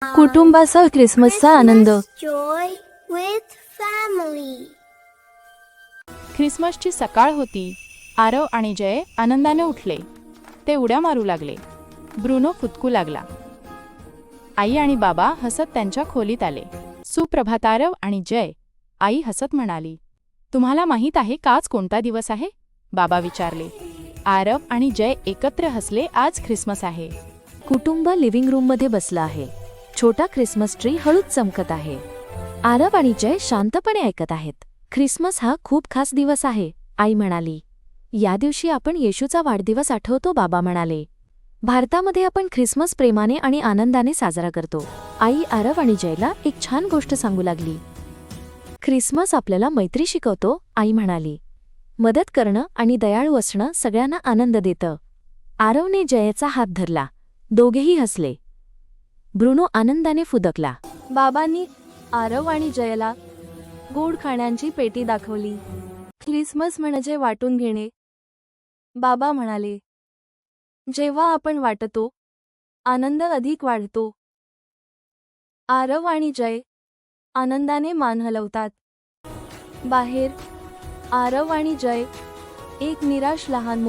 कुटुंबासह ख्रिसमसचा आनंद. Joy with family. ख्रिसमसची सकाळ होती. आरव आणि जय आनंदाने उठले. ते उड्या मारू लागले. ब्रुनो फुदकू लागला. आई आणि बाबा हसत त्यांच्या खोलीत आले. सुप्रभात आरव आणि जय. आई हसत म्हणाली, तुम्हाला माहीत आहे का आज कोणता दिवस आहे? बाबा विचारले. आरव आणि जय एकत्र हसले. आज ख्रिसमस आहे. कुटुंब लिव्हिंग रूममध्ये बसलं आहे. छोटा ख्रिसमस ट्री हळूच चमकत आहे. आरव आणि जय शांतपणे ऐकत आहेत. ख्रिसमस हा खूप खास दिवस आहे, आई म्हणाली. या दिवशी आपण येशूचा वाढदिवस आठवतो, बाबा म्हणाले. भारतामध्ये आपण ख्रिसमस प्रेमाने आणि आनंदाने साजरा करतो. आई आरव आणि जयला एक छान गोष्ट सांगू लागली. ख्रिसमस आपल्याला मैत्री शिकवतो, आई म्हणाली. मदत करणं आणि दयाळू असणं सगळ्यांना आनंद देतं. आरवने जयचा हात धरला. दोघेही हसले. ब्रुनो आनंदाने फुदकला. बाबांनी आरव आणि जयला गोड खाण्यांची पेटी दाखवली. ख्रिसमस म्हणजे वाटून घेणे, बाबा म्हणाले. जेव्हा आपण वाटतो, आनंद अधिक वाढतो. आरव आणि जय आनंदाने मान हलवतात. बाहेर आरव आणि जय एक निराश लहान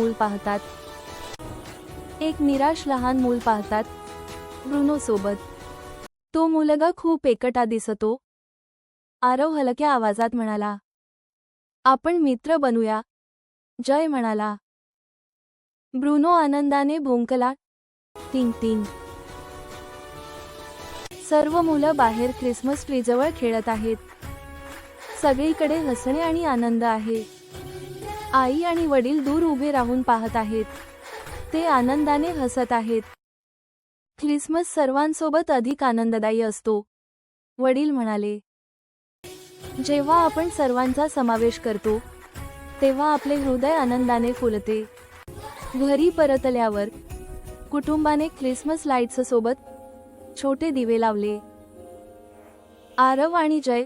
मूल पाहतात. ब्रुनो सोबत. तो मुलगा खूप एकटा दिसतो. आरव हलक्या आवाजात म्हणाला. आपण मित्र बनूया, जय म्हणाला. ब्रुनो आनंदाने भोंकला. टिंग टिंग. सर्व मुलं बाहेर ख्रिसमस ट्रीजवळ खेळत आहेत. सगळीकडे हसणे आणि आनंद आहे. आई आणि वडील दूर उभे राहून पाहत आहेत. ते आनंदाने हसत आहेत. ख्रिसमस सर्वांसोबत अधिक आनंददायी असतो, वडील म्हणाले. जेव्हा आपण सर्वांचा समावेश करतो, तेव्हा आपले हृदय आनंदाने फुलते. घरी परतल्यावर कुटुंबाने ख्रिसमस लाईट्ससोबत छोटे दिवे लावले. आरव आणि जय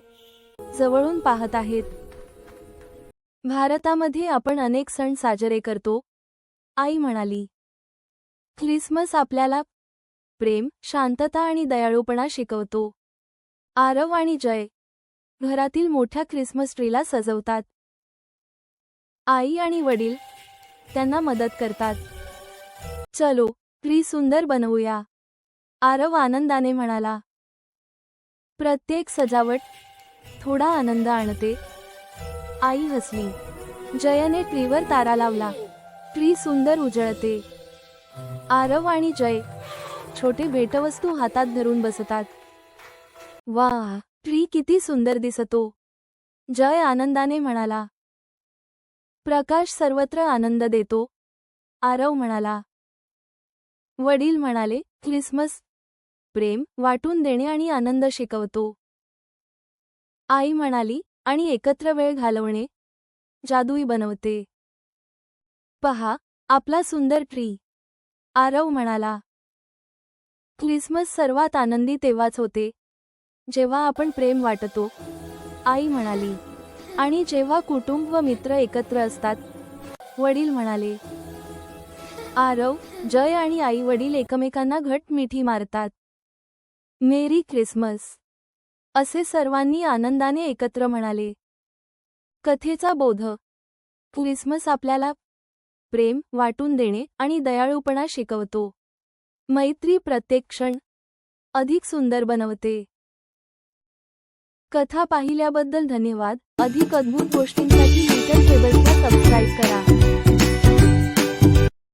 जवळून पाहत आहेत. भारतामध्ये आपण अनेक सण साजरे करतो, आई म्हणाली. ख्रिसमस आपल्याला प्रेम, शांतता आणि दयाळूपणा शिकवतो. आरव आणि जय घरातील मोठ्या ख्रिसमस ट्रीला सजवतात. आई आणि वडील त्यांना मदत करतात. चलो ट्री सुंदर बनवूया, आरव आनंदाने म्हणाला. प्रत्येक सजावट थोडा आनंद आणते, आई हसली. जयने ट्रीवर तारा लावला. ट्री सुंदर उजळते. आरव आणि जय छोटे भेटवस्तू हातात धरून बसतात. वाह, ट्री किती सुंदर दिसतो, जय आनंदाने म्हणाला. प्रकाश सर्वत्र आनंद देतो, आरव म्हणाला. वडील म्हणाले, ख्रिसमस प्रेम, वाटून देणे आणि आनंद शिकवतो. आई म्हणाली, आणि एकत्र वेळ घालवणे जादुई बनवते. पहा, आपला सुंदर ट्री, आरव म्हणाला. ख्रिसमस सर्वात आनंदी तेव्हाच होते, जेव्हा आपण प्रेम वाटतो, आई म्हणाली. आणि जेव्हा कुटुंब व मित्र एकत्र असतात, वडील म्हणाले. आरव, जय आणि आई वडील एकमेकांना घट्ट मिठी मारतात. मेरी ख्रिसमस, असे सर्वांनी आनंदाने एकत्र म्हणाले. कथेचा बोध. ख्रिसमस आपल्याला प्रेम, वाटून देणे आणि दयाळूपणा शिकवतो. मैत्री प्रत्येक क्षण अधिक सुंदर बनवते. कथा पाहिल्याबद्दल धन्यवाद. अधिक अद्भुत गोष्टींसाठी लिटल फेबल्सला सबस्क्राईब करा.